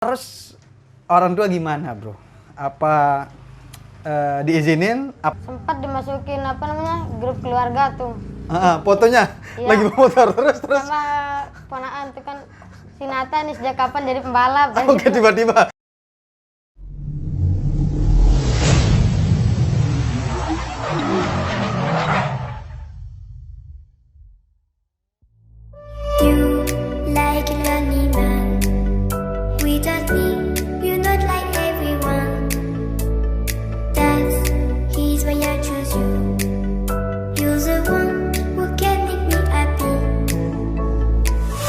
Terus orang tua gimana, bro? Apa diizinin? Sempat dimasukin grup keluarga tuh. Fotonya Iya. lagi motor terus. Sama ponaan tuh kan si Nata nih sejak kapan jadi pembalap. Oke, tiba-tiba. You like a lonely man without me, you're not like everyone. That's he's why I choose you. You're the one who can make me happy.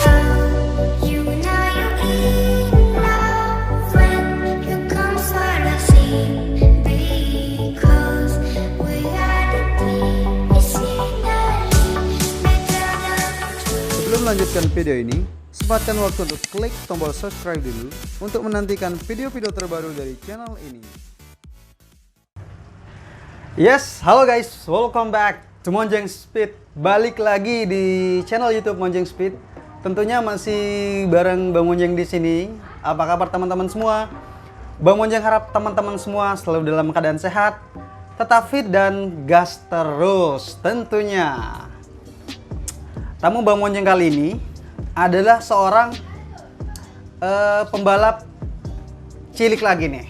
Oh, you know you're in love when you come for the sea. Because we are the scenery better than Sebelum melanjutkan video ini, sempatkan waktu untuk klik tombol subscribe dulu untuk menantikan video-video terbaru dari channel ini. Yes, halo guys, welcome back to Monjeng Speed. Balik lagi di channel YouTube Monjeng Speed. Tentunya masih bareng Bang Monjeng di sini. Apa kabar teman-teman semua? Bang Monjeng harap teman-teman semua selalu dalam keadaan sehat, tetap fit dan gas terus tentunya. Tamu Bang Monjeng kali ini adalah seorang pembalap cilik lagi nih.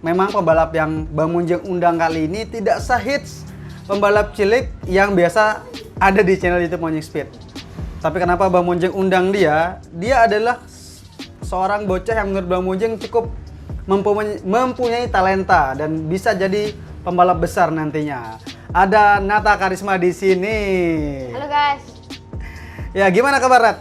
Memang pembalap yang Bang Monjeng undang kali ini tidak sehits pembalap cilik yang biasa ada di channel YouTube Monjeng Speed. Tapi kenapa Bang Monjeng undang dia? Dia adalah seorang bocah yang menurut Bang Monjeng cukup mempunyai talenta dan bisa jadi pembalap besar nantinya. Ada Nata Karisma di sini. Halo guys. Ya, gimana kabar, Nat?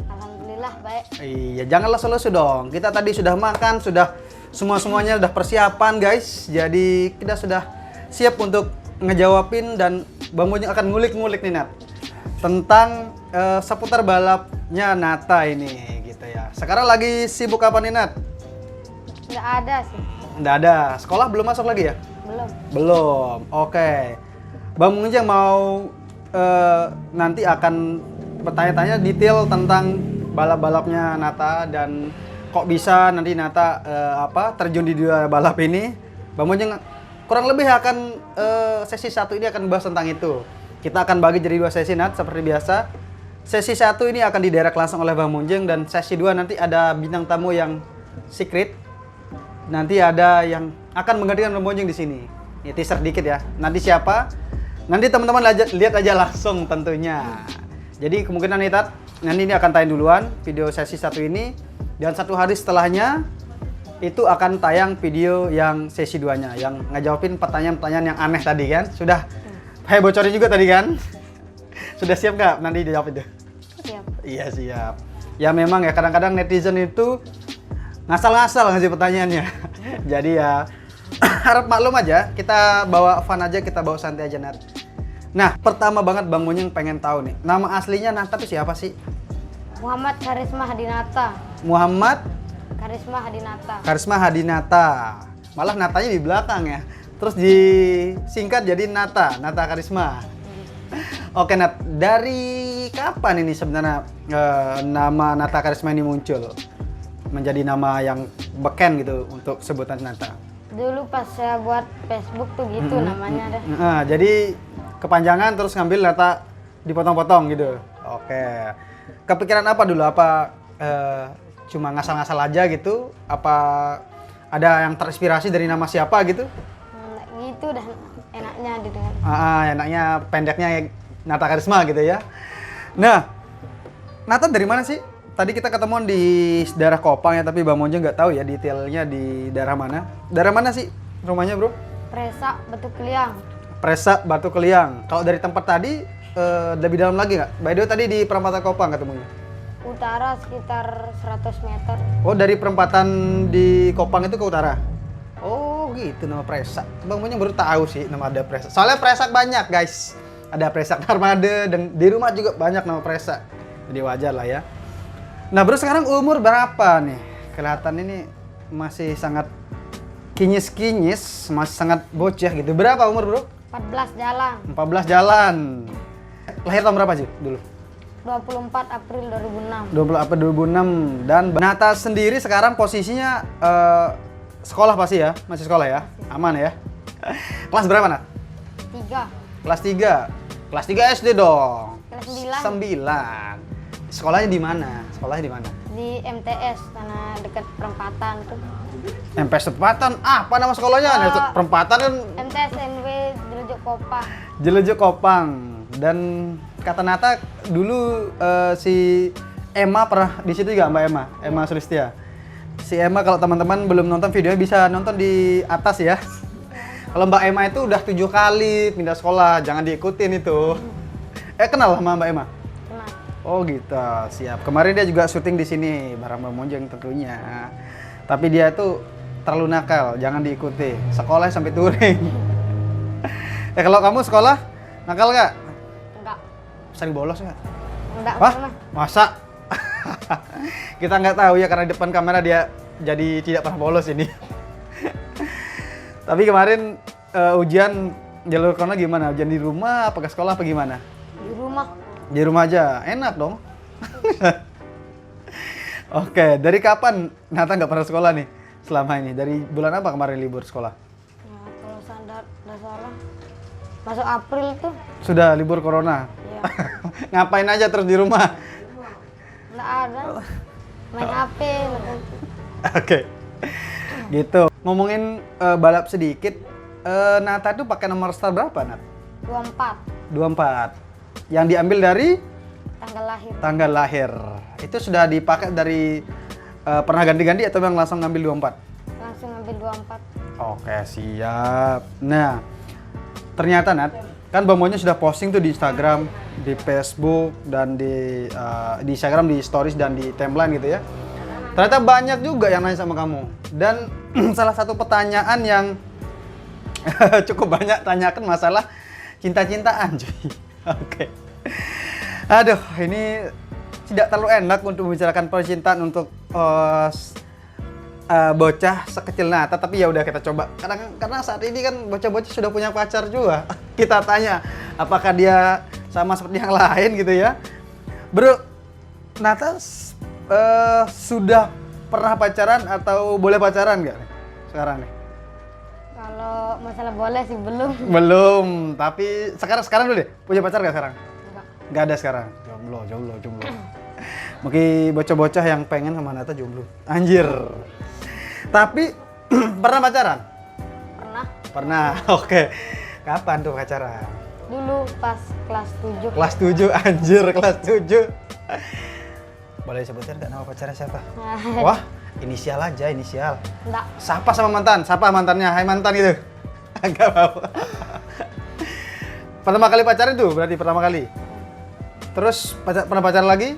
Alhamdulillah baik. Iya, janganlah lesu dong. Kita tadi sudah makan, sudah semuanya sudah persiapan, guys. Jadi kita sudah siap untuk ngejawabin dan Bang Monjeng akan ngulik-ngulik nih, Nat, tentang seputar balapnya Nata ini, gitu ya. Sekarang lagi sibuk apa nih, Nat? Nggak ada sih. Nggak ada. Sekolah belum masuk lagi ya? Belum. Belum. Oke. Bang Monjeng mau nanti akan bertanya-tanya detail tentang balap-balapnya Nata dan kok bisa nanti Nata terjun di dua balap ini. Bang Monjeng kurang lebih akan sesi 1 ini akan bahas tentang itu. Kita akan bagi jadi 2 sesi, Nat, seperti biasa. Sesi 1 ini akan didirect langsung oleh Bang Monjeng dan sesi 2 nanti ada bintang tamu yang secret. Nanti ada yang akan menggantikan Bang Monjeng di sini. Ini teaser dikit ya. Nanti siapa? Nanti teman-teman lihat aja langsung tentunya. Jadi kemungkinan nih, Tat, nanti ini akan tayang duluan video sesi 1 ini dan 1 hari setelahnya itu akan tayang video yang sesi 2-nya yang ngejawabin pertanyaan-pertanyaan yang aneh tadi kan. Sudah saya bocorin juga tadi kan. Sudah siap nggak nanti dijawab itu? Siap. Iya, siap. Ya memang ya kadang-kadang netizen itu ngasal-ngasal ngasih pertanyaannya. Jadi ya harap maklum aja, kita bawa fun aja, kita bawa santai aja, Nat. Nah, pertama banget Bang Monjeng pengen tahu nih, nama aslinya Nata itu siapa sih? Muhammad Karisma Hadinata. Muhammad Karisma Hadinata. Karisma Hadinata. Malah Natanya di belakang ya. Terus disingkat jadi Nata Karisma. Oke, Nat, dari kapan ini sebenarnya nama Nata Karisma ini muncul? Menjadi nama yang beken gitu untuk sebutan Nata. Dulu pas saya buat Facebook tuh gitu namanya deh. Nah, jadi kepanjangan terus ngambil Nata dipotong-potong gitu. Oke. Kepikiran apa dulu? Apa cuma ngasal-ngasal aja gitu? Apa ada yang terinspirasi dari nama siapa gitu? Gitu dah enaknya didengar. Enaknya pendeknya Nata Karisma gitu ya. Nah, Nata dari mana sih? Tadi kita ketemuan di daerah Kopang ya, tapi Bang Monjeng nggak tahu ya detailnya di daerah mana. Daerah mana sih rumahnya, bro? Presa Batu Keliang. Presa Batu Keliang. Kalau dari tempat tadi lebih dalam lagi nggak? By the way tadi di perempatan Kopang ketemunya. Utara sekitar 100 meter. Oh, dari perempatan di Kopang itu ke utara. Oh, gitu nama Presa. Bang Monjeng baru tahu sih nama ada Presa. Soalnya Presa banyak, guys. Ada Presa Armada dan di rumah juga banyak nama Presa. Jadi wajar lah ya. Nah, bro, sekarang umur berapa nih? Kelihatan ini masih sangat kinyis-kinyis, masih sangat bocah gitu. Berapa umur, bro? 14 jalan. 14 jalan. Lahir tahun berapa sih dulu? 24 April 2006. 20 April 2006. Dan Nata sendiri sekarang posisinya sekolah pasti ya? Masih sekolah ya? Aman ya? Kelas berapa, Nat? 3. Kelas 3. Kelas 3 SD dong. Kelas 9. Sekolahnya di mana? Sekolahnya di mana? Di MTS, karena dekat perempatan tuh. MPS Perempatan. Apa nama sekolahnya? Perempatan kan MTS NW Jelejok Kopah. Jelejok Kopang. Dan kata Nata dulu si Emma pernah di situ juga, Mbak Emma, Emma Sulistia. Si Emma kalau teman-teman belum nonton videonya bisa nonton di atas ya. Kalau Mbak Emma itu udah 7 kali pindah sekolah, jangan diikutin itu. Kenal sama Mbak Emma? Kenal. Oh gitu, siap. Kemarin dia juga syuting di sini bareng Mbak Monjeng tentunya. Tapi dia itu terlalu nakal, jangan diikuti. Sekolah sampai touring. Kalau kamu sekolah nakal nggak? Enggak. Sering bolos nggak? Enggak Wah, pernah. masa? Kita nggak tahu ya karena di depan kamera dia jadi tidak pernah bolos ini. Tapi kemarin ujian jalur corona gimana? Ujian di rumah, apa ke sekolah, apa gimana? Di rumah. Di rumah aja, enak dong. Oke, dari kapan Nata nggak pernah sekolah nih selama ini? Dari bulan apa kemarin libur sekolah? Ya, kalau sadar nggak salah masuk April tuh. Sudah libur corona? Ya. Ngapain aja terus di rumah? Nggak ada. Main HP. Oke, gitu. Ngomongin balap sedikit, Nata tuh pakai nomor start berapa, Nat? 24. 24. Yang diambil dari Tanggal lahir. tanggal lahir. Itu sudah dipakai dari pernah ganti-ganti atau memang langsung ngambil 24? Langsung ambil 24. Oke, siap. Nah, ternyata Nat, kan Bang Monyo sudah posting tuh di Instagram, di Facebook, dan di Instagram, di stories, dan di timeline gitu ya. Ternyata banyak juga yang nanya sama kamu. Dan salah satu pertanyaan yang cukup banyak tanyakan masalah cinta-cintaan, cuy. Oke. Aduh, ini tidak terlalu enak untuk membicarakan percintaan untuk bocah sekecil Nata, tapi ya udah kita coba. Karena saat ini kan bocah-bocah sudah punya pacar juga. Kita tanya apakah dia sama seperti yang lain gitu ya. Bro, Nata sudah pernah pacaran atau boleh pacaran nggak nih sekarang nih? Kalau masalah boleh sih belum. Belum, tapi sekarang dulu deh. Punya pacar nggak sekarang? Enggak. Nggak ada sekarang. Jomblo. Mungkin bocah-bocah yang pengen sama Nata jomblo. Anjir. Tapi pernah pacaran? Pernah. Pernah. Oke. Kapan tuh pacaran? Dulu pas kelas 7. Kelas 7, anjir, kelas 7. Boleh sebutin nggak nama pacarnya siapa? Wah, inisial aja, inisial. Enggak. Sapa sama mantan, sapa mantannya, hai mantan gitu. Enggak apa-apa. Pertama kali pacaran tuh, berarti pertama kali. Terus pernah pacaran lagi?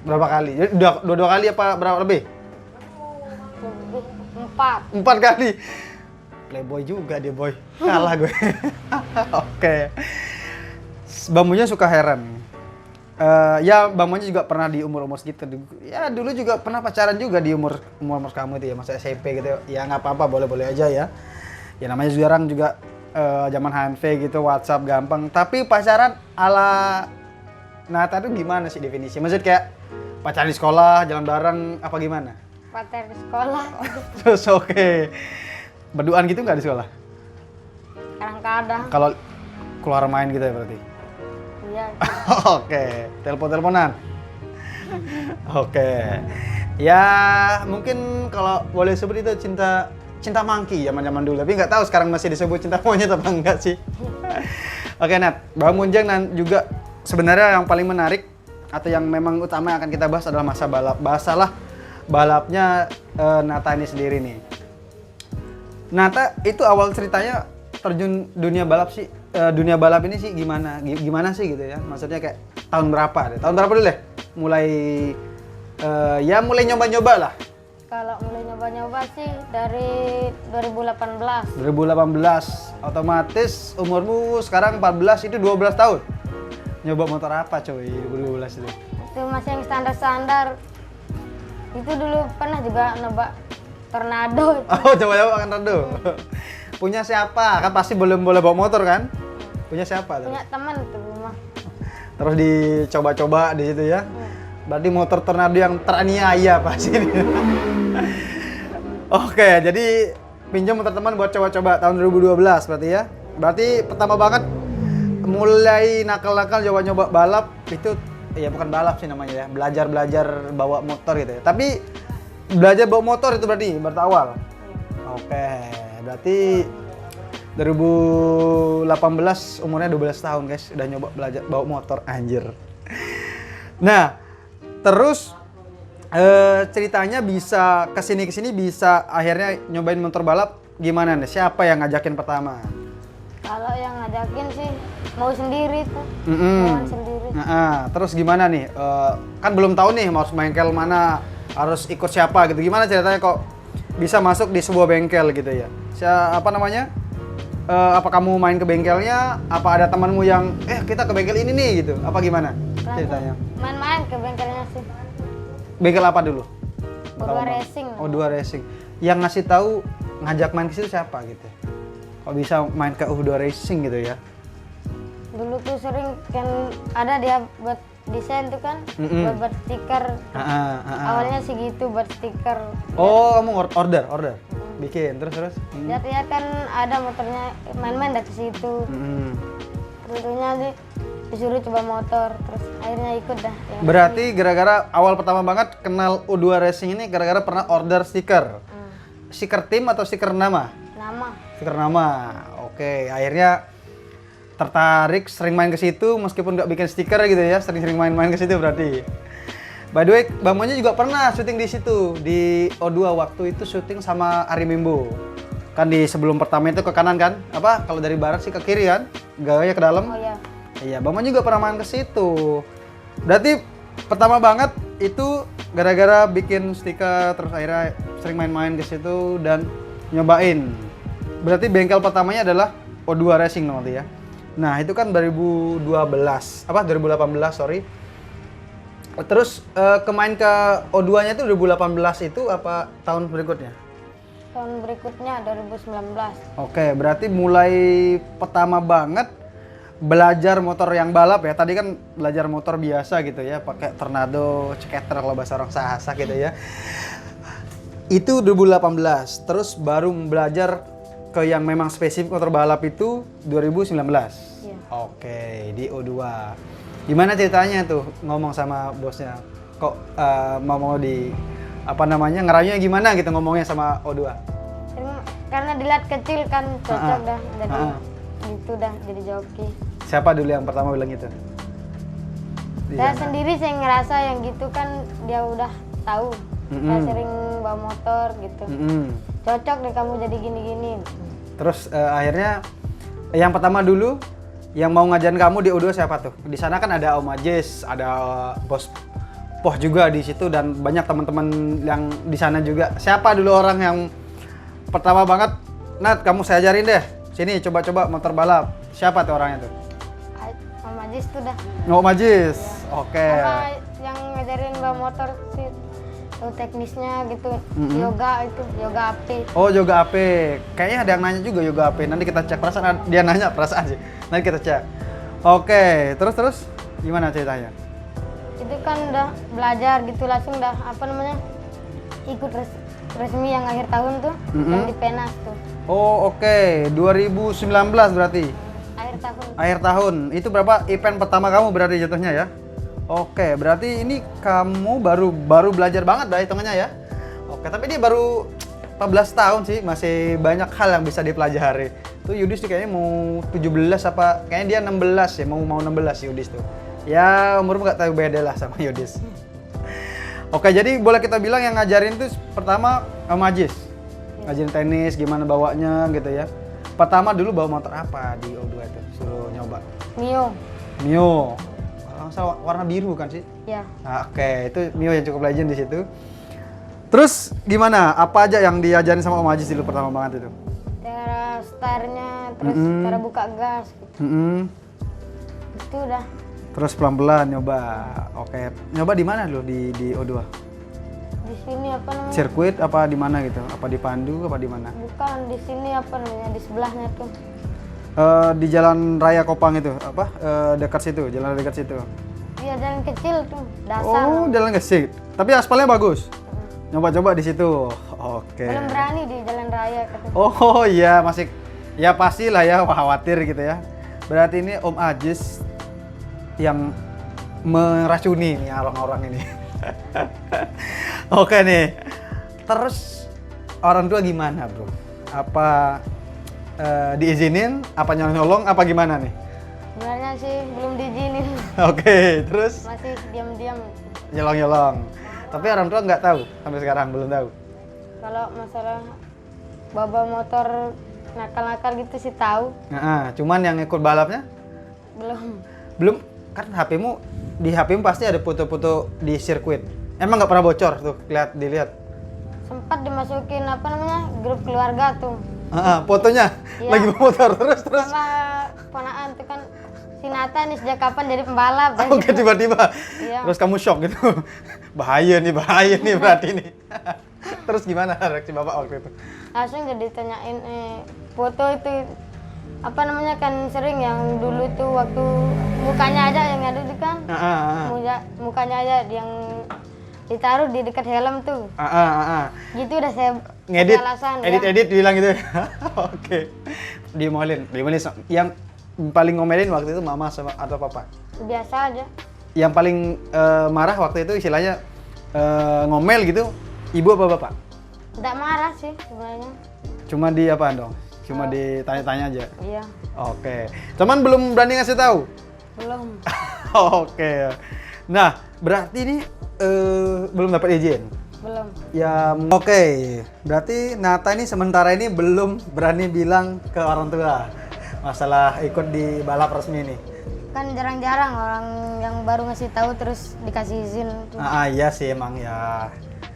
Berapa kali? Jadi dua kali apa berapa lebih? Lebih 4. 4 kali. Playboy juga dia, boy. Kalah gue. Oke. Bang Munyo suka heran. Ya Bang Munyo juga pernah di umur-umur segitu. Ya dulu juga pernah pacaran juga di umur kamu itu ya, masa SMP gitu. Ya nggak apa-apa, boleh-boleh aja ya. Ya namanya sekarang juga zaman HNV gitu, WhatsApp gampang. Tapi pacaran ala Nata itu gimana sih definisi? Maksud kayak pacaran di sekolah, jalan bareng, apa gimana? Pacar di sekolah. Terus oke. Berduaan gitu nggak di sekolah? Kadang-kadang. Kalau keluar main gitu ya berarti? Iya. Oke, telepon-teleponan. Oke. Ya, mungkin kalau boleh sebut itu cinta monkey zaman-zaman dulu. Tapi nggak tahu sekarang masih disebut cinta monyet apa enggak sih. Oke, Nat. Bang Munjeng juga sebenarnya yang paling menarik atau yang memang utama yang akan kita bahas adalah masa balap. Bahasalah balapnya Nata ini sendiri nih. Nata itu awal ceritanya terjun dunia balap sih. Dunia balap ini sih gimana sih gitu ya, maksudnya kayak tahun berapa deh, tahun berapa dulu deh mulai mulai nyoba-nyoba lah. Kalau mulai nyoba-nyoba sih dari 2018. 2018, otomatis umurmu sekarang 14, itu 12 tahun. Nyoba motor apa coy 2012 itu? Itu masih yang standar-standar. Itu dulu pernah juga nyoba Tornado. Oh, coba-coba Tornado. Punya siapa? Kan pasti belum boleh bawa motor kan? Punya siapa? Punya teman tuh rumah. terus dicoba-coba di situ ya. Berarti motor Tornado yang teraniaya pasti ini. Oke, jadi pinjam motor teman buat coba-coba tahun 2012 berarti ya. Berarti pertama banget mulai nakal-nakal nyoba-nyoba balap itu ya bukan balap sih namanya ya, belajar bawa motor gitu ya. Tapi belajar bawa motor itu berarti awal. Oke, berarti 2018 umurnya 12 tahun guys, udah nyoba belajar bawa motor anjir. Nah, terus ceritanya bisa kesini bisa akhirnya nyobain motor balap gimana nih? Siapa yang ngajakin pertama? Kalau yang ngajakin sih mau sendiri tuh. Mm-mm. Mau sendiri. Nah, terus gimana nih? Kan belum tahu nih mau bengkel mana, harus ikut siapa gitu. Gimana ceritanya kok bisa masuk di sebuah bengkel gitu ya? Apa namanya? Apa kamu main ke bengkelnya? Apa ada temanmu yang kita ke bengkel ini nih gitu? Apa gimana ceritanya? Main-main ke bengkelnya sih. Bengkel apa dulu? O2 Racing. O2 Racing. Yang ngasih tahu ngajak main ke situ siapa gitu? Kok bisa main ke O2 Racing gitu ya? Dulu tuh sering kan ada dia buat desain tuh kan, buat stiker. Awalnya sih gitu buat stiker. Oh, kamu order. Bikin terus. Lihat kan ada motornya, main-main dari situ. Tentunya disuruh coba motor, terus akhirnya ikut dah. Berarti gara-gara awal pertama banget kenal O2 Racing ini gara-gara pernah order stiker. Stiker tim atau stiker nama? Nama. Stiker nama. Oke, akhirnya tertarik sering main ke situ meskipun nggak bikin stiker gitu ya, sering main-main ke situ berarti. By the way, Bang Monyo juga pernah syuting di situ di O2 waktu itu syuting sama Ari Mimbo. Kan di sebelum pertama itu ke kanan kan? Apa? Kalau dari barat sih ke kiri kan? Gawanya ke dalam. Oh iya. Iya, Bang Monyo juga pernah main ke situ. Berarti pertama banget itu gara-gara bikin stiker terus akhirnya sering main-main ke situ dan nyobain. Berarti bengkel pertamanya adalah O2 Racing nanti ya. Nah, itu kan 2018, 2018 sorry. Terus kemain ke O2-nya itu 2018 itu apa tahun berikutnya? Tahun berikutnya 2019. Oke, berarti mulai pertama banget belajar motor yang balap ya. Tadi kan belajar motor biasa gitu ya, pakai Tornado, ceketer kalau bahasa orang Sasak gitu ya. Itu 2018. Terus baru belajar ke yang memang spesifik motor balap itu 2019. Iya. Oke, di O2. Gimana ceritanya tuh ngomong sama bosnya? Kok mau di apa namanya ngerayunya gimana gitu ngomongnya sama O2? Karena dilihat kecil kan cocok dah, jadi gitu dah jadi joki. Siapa dulu yang pertama bilang gitu? Saya sendiri saya ngerasa yang gitu kan dia udah tahu. Saya sering bawa motor gitu. Cocok deh kamu jadi gini-gini. Terus akhirnya yang pertama dulu yang mau ngajarin kamu di O2 siapa tuh? Di sana kan ada Om Ajis, ada Bos Poh juga di situ dan banyak teman-teman yang di sana juga. Siapa dulu orang yang pertama banget? Nat, kamu saya ajarin deh. Sini coba-coba motor balap. Siapa tuh orangnya tuh? Om Ajis tuh dah. Om Ajis. Oke. Sama yang ngajarin bawa motor sih teknisnya gitu. Yoga AP. Oh, yoga AP. Kayaknya ada yang nanya juga yoga AP. Nanti kita cek perasaan dia nanya perasaan sih. Nanti kita cek. Oke, terus gimana ceritanya? Itu kan udah belajar gitu langsung dah apa namanya? Ikut resmi yang akhir tahun tuh yang di Penas tuh. Oh, oke. 2019 berarti. Akhir tahun. Itu berapa event pertama kamu berarti jatuhnya ya? Oke, berarti ini kamu baru belajar banget dah hitungannya ya. Oke, tapi dia baru 14 tahun sih, masih banyak hal yang bisa dipelajari. Tuh Yudis kayaknya mau 17 apa, kayaknya dia 16 ya, mau 16 Yudis tuh. Ya, umurmu nggak tahu beda lah sama Yudis. Oke, jadi boleh kita bilang yang ngajarin tuh pertama Om Ajis. Ngajarin tenis, gimana bawanya gitu ya. Pertama dulu bawa motor apa di O2 itu? Suruh nyoba. Mio. Warna biru kan sih? Ya. Nah, oke, itu Mio yang cukup legend di situ. Terus gimana? Apa aja yang diajarin sama Om Ajis dulu pertama banget itu? Cara startnya, terus cara buka gas. Gitu. Itu udah. Terus pelan-pelan nyoba. Oke, nyoba di mana dulu di O2? Di sini apa namanya? Sirkuit apa di mana gitu? Apa di Pandu apa di mana? Bukan di sini apa namanya? Di sebelahnya tuh. Di jalan raya Kopang itu apa? Dekat situ, jalan dekat situ. Iya, jalan kecil tuh, dasar. Oh, jalan kecil. Tapi aspalnya bagus. Coba-coba di situ. Oke. Belum berani di jalan raya katanya. Oh iya, masih ya pastilah ya khawatir gitu ya. Berarti ini Om Ajis yang meracuni nih orang-orang ini. Oke nih. Terus orang tua gimana, Bro? Apa diizinin, apa nyolong, apa gimana nih? Sebenarnya sih belum diizinin. Oke, terus Masih diam-diam. nyolong-nyolong. Tapi orang tua nggak tahu sampai sekarang, belum tahu. Kalau masalah bawa motor nakal-nakal gitu sih tahu. Nah, cuman yang ikut balapnya Belum. belum, kan di HP-mu pasti ada foto-foto di sirkuit. Emang nggak pernah bocor tuh, dilihat. Sempat dimasukin apa namanya? Grup keluarga tuh. Fotonya Iya. lagi motor terus. Sama ponaan tuh kan si Nata nih sejak kapan jadi pembalap. Oke, tiba-tiba. Iya. Terus kamu shock gitu. bahaya nih berarti nih. Terus gimana reaksi Bapak waktu itu? Langsung jadi ditanyain foto itu apa namanya kan sering yang dulu tuh waktu mukanya aja yang ada tuh kan. Mukanya aja yang ditaruh di dekat helm tuh. Gitu udah saya Ngedit, alasan edit bilang gitu. Oke. Diomelin. Yang paling ngomelin waktu itu mama sama atau papa? Biasa aja. Yang paling marah waktu itu istilahnya ngomel gitu, ibu apa bapak? Nggak marah sih sebenarnya. Cuma di apa dong? Cuma ditanya-tanya aja. Iya, Oke. Cuman belum berani ngasih tahu. belum. Oke. Nah, berarti ini belum dapat izin. Belum. Ya, oke. Berarti Nata ini sementara ini belum berani bilang ke orang tua masalah ikut di balap resmi ini. Kan jarang-jarang orang yang baru ngasih tahu terus dikasih izin. Iya sih emang ya.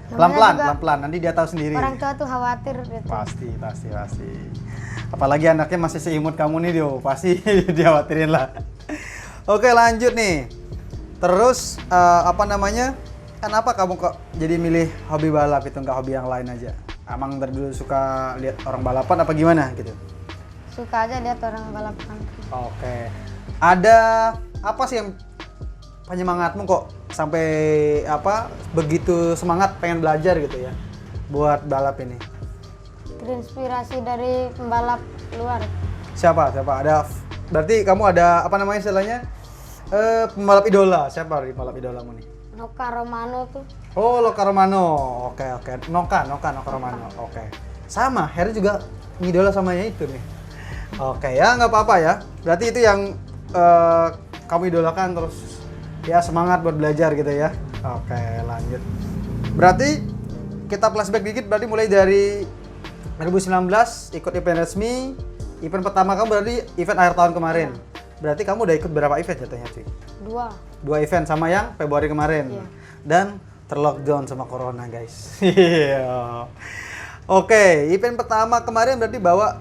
Namanya juga Pelan-pelan. Nanti dia tahu sendiri. Orang tua tuh khawatir gitu. Pasti. Apalagi anaknya masih seimut kamu nih, Dio. Pasti dikhawatirin lah. Oke, lanjut nih. Terus apa namanya? Kenapa kamu kok jadi milih hobi balap itu, nggak hobi yang lain aja? Emang dari dulu suka lihat orang balapan apa gimana gitu? Suka aja lihat orang balapan. Oke. Ada apa sih yang penyemangatmu kok sampai apa begitu semangat pengen belajar gitu ya buat balap ini? Terinspirasi dari pembalap luar. Siapa? Berarti kamu ada apa namanya istilahnya? Pembalap idola. Siapa pembalap idolamu nih? Noka Romano tuh. Oh, Loka Romano. Oke. Noka Romano. Oke. Sama, Harry juga idola samanya itu nih. Oke, ya nggak apa-apa ya. Berarti itu yang kamu idolakan terus ya semangat buat belajar gitu ya. Oke, lanjut. Berarti kita flashback dikit, berarti mulai dari 2019 ikut event resmi. Event pertama kamu berarti event akhir tahun kemarin. Berarti kamu udah ikut berapa event jatuhnya cuy? 2 event sama yang Februari kemarin. Iya. Dan terlockdown sama corona guys. Iya. Oke, event pertama kemarin berarti bawa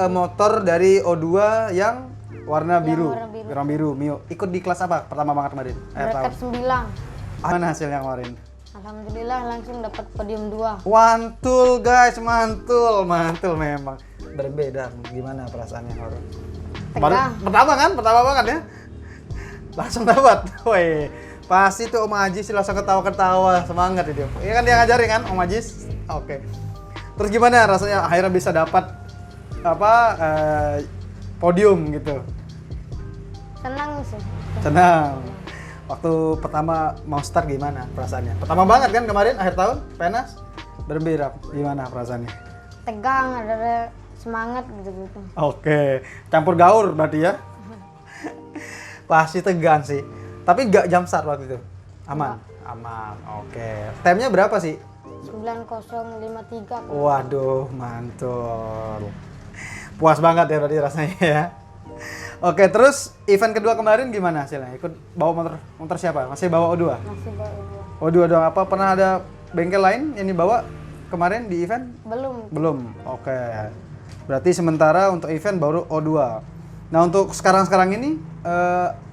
motor dari O2 yang warna biru. Warna biru, Mio. Ikut di kelas apa pertama banget kemarin? Bracket 9. Mana hasilnya kemarin? Alhamdulillah langsung dapat podium 2. Mantul guys, mantul memang. Berbeda, gimana perasaannya orang? Tegang. Pertama banget ya. Langsung dapat. Woi, pasti tuh Om Ajis langsung ketawa-ketawa, semangat itu. Iya kan dia ngajarin kan Om Ajis? Oke. Terus gimana rasanya akhirnya bisa dapat apa podium gitu? Senang sih. Senang. Waktu pertama mau start gimana perasaannya? Pertama banget kan kemarin akhir tahun, Penas? Berbeda. Gimana perasaannya? Tegang, ada semangat gitu-gitu. Oke, campur gaur berarti ya? Pasti tegang sih. Tapi nggak jam start waktu itu? Aman? Aman, oke. Time-nya berapa sih? 9053. Waduh, mantul. Puas banget ya berarti rasanya ya. Oke, terus event kedua kemarin gimana hasilnya? Ikut bawa motor siapa? Masih bawa O2? Masih bawa. O2 doang apa? Pernah ada bengkel lain yang dibawa kemarin di event? Belum. Oke. Berarti sementara untuk event baru O2. Nah, untuk sekarang ini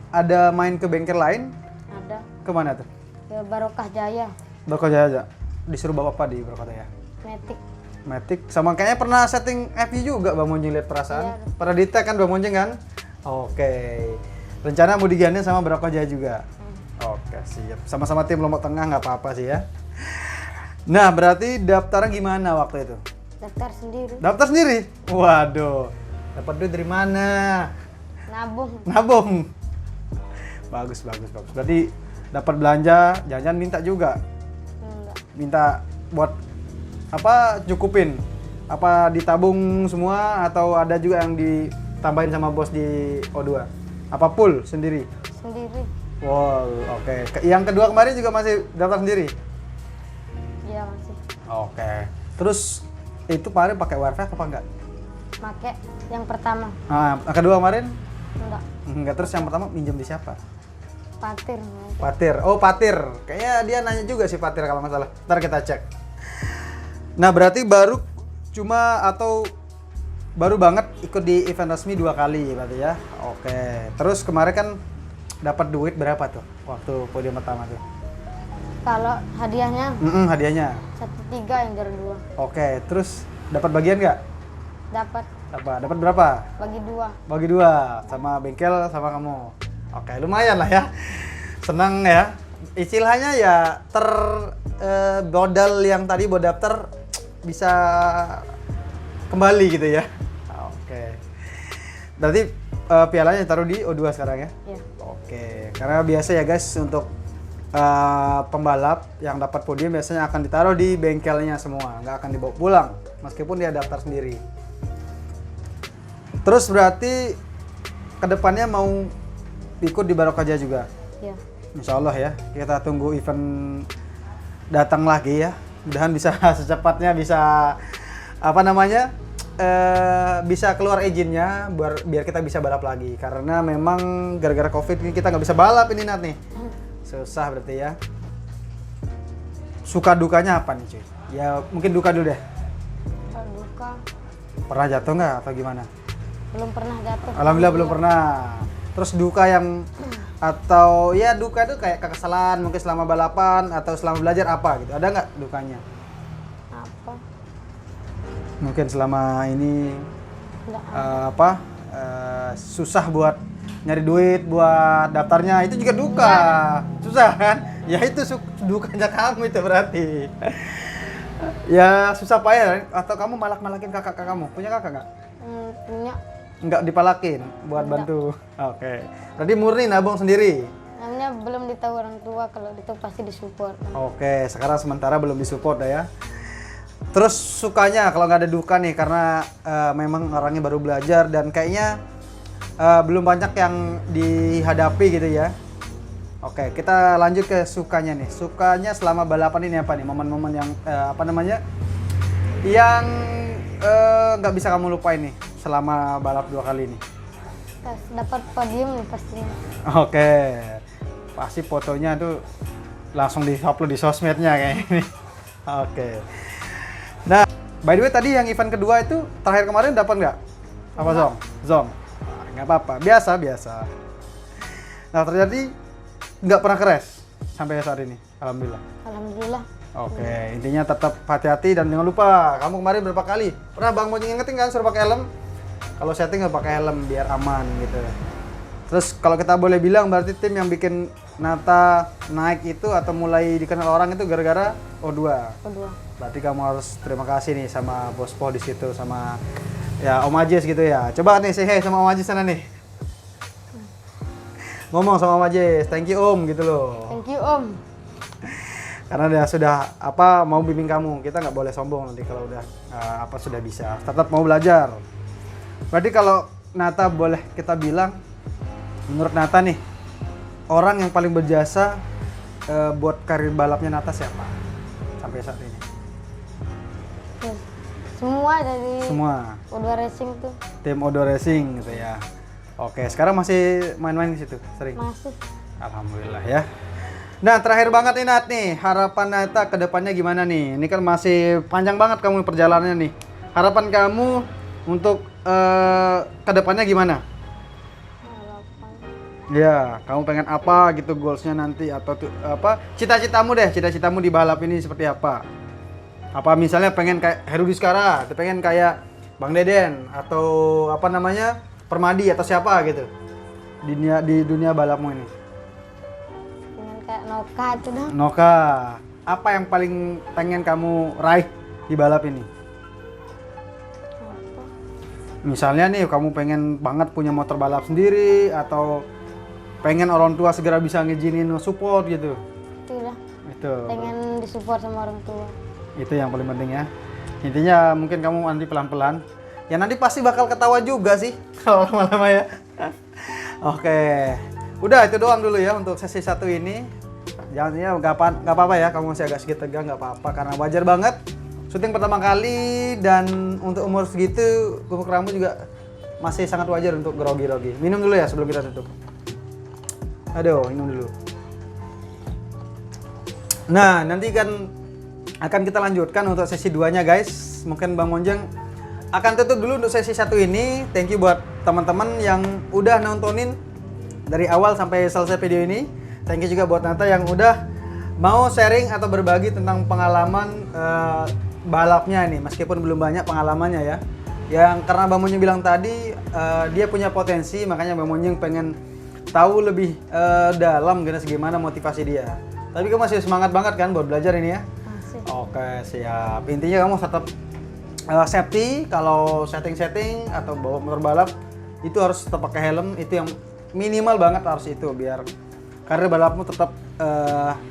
ada main ke bengkel lain? Ada. Kemana tuh? Ya Barokah Jaya. Barokah Jaya. Disuruh bawa apa di Barokah Jaya? Matic. Matic sama kayaknya pernah setting FU juga Bang Monjing, lihat perasaan. Iya. Pernah di tag kan Bang Monjing kan? Oke. Rencana mau digandeng sama Barokah Jaya juga. Oke, siap. Sama-sama tim Lombok Tengah nggak apa-apa sih ya. Nah, berarti daftarnya gimana waktu itu? Daftar sendiri. Daftar sendiri? Waduh. Dapat duit dari mana? Nabung. Nabung. Bagus. Berarti dapat belanja, jangan minta juga. Enggak. Minta buat apa, cukupin? Apa ditabung semua atau ada juga yang ditambahin sama bos di O2? Apa full sendiri? Sendiri. Wow, oke. Yang kedua kemarin juga masih daftar sendiri? Iya masih. Oke. Terus itu kemarin pakai wifi apa enggak? Make yang pertama. Nah, yang kedua kemarin? Enggak. Enggak, terus yang pertama minjem di siapa? Patir. Patir. Oh, Patir. Kayaknya dia nanya juga sih Patir kalau nggak salah. Ntar kita cek. Nah, berarti baru baru banget ikut di event resmi 2 kali berarti ya. Oke. Terus kemarin kan dapat duit berapa tuh waktu podium pertama tuh? Kalau hadiahnya Hadiahnya. 1/3 yang juara 2. Oke. Terus dapat bagian nggak? Dapat Apa? Dapat berapa? bagi 2. Bagi 2 sama bengkel sama kamu. Oke, lumayan lah ya. Senang ya. Istilahnya ya modal yang tadi buat daftar bisa kembali gitu ya. Oke. Berarti pialanya taruh di O2 sekarang ya? Iya. Oke. Karena biasa ya guys untuk pembalap yang dapat podium biasanya akan ditaruh di bengkelnya semua, nggak akan dibawa pulang meskipun dia daftar sendiri. Terus berarti kedepannya mau ikut di Barokah Jaya juga? Iya. Insya Allah ya, kita tunggu event datang lagi ya. Mudahan bisa secepatnya bisa bisa keluar izinnya biar kita bisa balap lagi. Karena memang gara-gara COVID ini kita nggak bisa balap ini Nat nih. Susah berarti ya. Suka dukanya apa nih cuy? Ya mungkin duka dulu deh. Kalau duka Pernah jatuh nggak atau gimana? belum pernah jatuh. Alhamdulillah belum pernah. Terus duka yang atau ya duka itu kayak kekesalan mungkin selama balapan atau selama belajar apa gitu, ada nggak dukanya? Apa? Mungkin selama ini Enggak. susah buat nyari duit buat daftarnya, itu juga duka. Susah kan? Ya itu dukanya kamu itu berarti. Ya susah payah atau kamu malak-malakin kakak kamu? Punya kakak nggak? Punya. Nggak dipalakin buat bantu. Oke. Berarti murni nabung sendiri. Namanya belum ditahu orang tua, kalau itu pasti disupport. Oke, sekarang sementara belum disupport ya. Terus sukanya kalau nggak ada duka nih karena memang orangnya baru belajar dan kayaknya belum banyak yang dihadapi gitu ya. Oke, kita lanjut ke sukanya nih. Sukanya selama balapan ini apa nih? Momen-momen yang yang nggak bisa kamu lupain nih selama balap 2 kali ini. Pas dapat podium nih pastinya. Oke, pasti fotonya tuh langsung di-upload di sosmednya kayak ini. Oke. Nah, by the way tadi yang event kedua itu terakhir kemarin dapat nggak? Apa Zong? Zong? Nggak apa-apa, biasa. Nah terjadi nggak pernah crash sampai saat ini, alhamdulillah. Alhamdulillah. Oke, intinya tetap hati-hati dan jangan lupa, kamu kemarin berapa kali? Pernah Bang Monjing ingetin kan suruh pakai helm? Kalau setting nggak pakai helm biar aman gitu. Terus kalau kita boleh bilang berarti tim yang bikin Nata naik itu atau mulai dikenal orang itu gara-gara O2. Kedua. Berarti kamu harus terima kasih nih sama Bos Po di situ sama ya Om Ajis gitu ya. Coba nih say hey sama Om Ajis sana nih. Ngomong sama Om Ajis, thank you Om gitu loh. Thank you Om. Karena dia sudah mau bimbing kamu. Kita nggak boleh sombong nanti kalau udah sudah bisa. Tetap mau belajar. Berarti kalau Nata boleh kita bilang, menurut Nata nih, orang yang paling berjasa buat karir balapnya Nata siapa? Sampai saat ini. Semua dari Semua. O2 Racing tuh. Tim O2 Racing gitu ya. Oke, sekarang masih main-main di situ? Sering? Masih. Alhamdulillah ya. Nah, terakhir banget nih Nat nih, harapan Nata ke depannya gimana nih? Ini kan masih panjang banget kamu perjalanannya nih. Harapan kamu untuk ke depannya gimana? Harapan. Ya, kamu pengen apa gitu goalsnya nanti atau cita-citamu deh, cita-citamu di balap ini seperti apa? Apa misalnya pengen kayak Heru Diskara, atau pengen kayak Bang Deden atau apa namanya Permadi atau siapa gitu di dunia balapmu ini? Pengen kayak Noka itu dong. Noka, apa yang paling pengen kamu raih di balap ini? Apa? Misalnya nih kamu pengen banget punya motor balap sendiri atau pengen orang tua segera bisa ngizinin support gitu. Itu dah. Itu. Pengen disupport sama orang tua. Itu yang paling penting ya. Intinya mungkin kamu nanti pelan-pelan. Ya nanti pasti bakal ketawa juga sih kalau lama-lama ya. Oke. Udah itu doang dulu ya untuk sesi 1 ini. Jangan ya nggak apa-apa ya kamu masih agak sedikit tegang, nggak apa-apa karena wajar banget. Syuting pertama kali dan untuk umur segitu kumuk rambut juga masih sangat wajar untuk grogi-grogi. Minum dulu ya sebelum kita tutup. Aduh, minum dulu. Nah, nanti kan akan kita lanjutkan untuk sesi 2-nya guys. Mungkin Bang Monjeng akan tutup dulu untuk sesi 1 ini. Thank you buat teman-teman yang udah nontonin dari awal sampai selesai video ini. Thank you juga buat Nata yang udah mau sharing atau berbagi tentang pengalaman balapnya nih, meskipun belum banyak pengalamannya ya. Yang karena Bang Monjeng bilang tadi dia punya potensi, makanya Bang Monjeng pengen tahu lebih dalam gimana motivasi dia. Tapi kamu masih semangat banget kan buat belajar ini ya? Masih. Oke, siap. Intinya kamu tetap safety, kalau setting-setting atau bawa motor balap itu harus tetap pakai helm, itu yang minimal banget harus itu biar karir balapmu tetap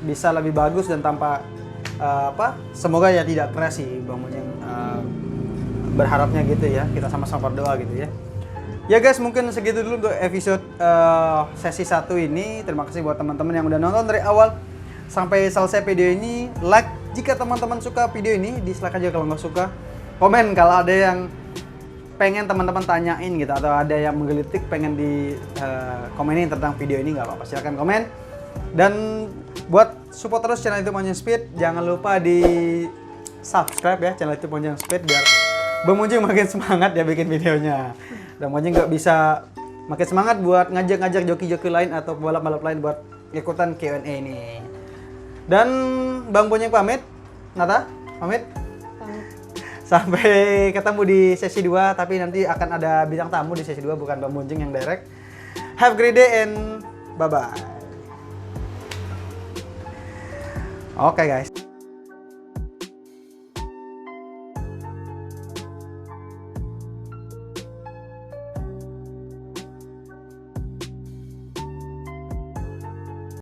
bisa lebih bagus dan tanpa semoga ya tidak crash sih Bang Monjeng berharapnya gitu ya, kita sama-sama berdoa gitu ya. Ya guys, mungkin segitu dulu untuk episode sesi 1 ini. Terima kasih buat teman-teman yang udah nonton dari awal sampai selesai video ini. Like jika teman-teman suka video ini, dislike aja kalau nggak suka. Komen kalau ada yang pengen teman-teman tanyain gitu atau ada yang menggelitik pengen di komenin tentang video ini, nggak apa-apa, silahkan komen. Dan buat support terus channel itu Monjeng Speed, jangan lupa di subscribe ya channel itu Monjeng Speed biar Bang Monjeng makin semangat ya bikin videonya. Dan Monjeng nggak bisa makin semangat buat ngajak-ngajak joki-joki lain atau balap-balap lain buat ikutan Q&A ini. Dan Bang Monjeng pamit, Nata pamit. Sampai ketemu di sesi 2, tapi nanti akan ada bintang tamu di sesi 2, bukan Bang Monjeng yang direct. Have a great day and bye-bye. Oke guys.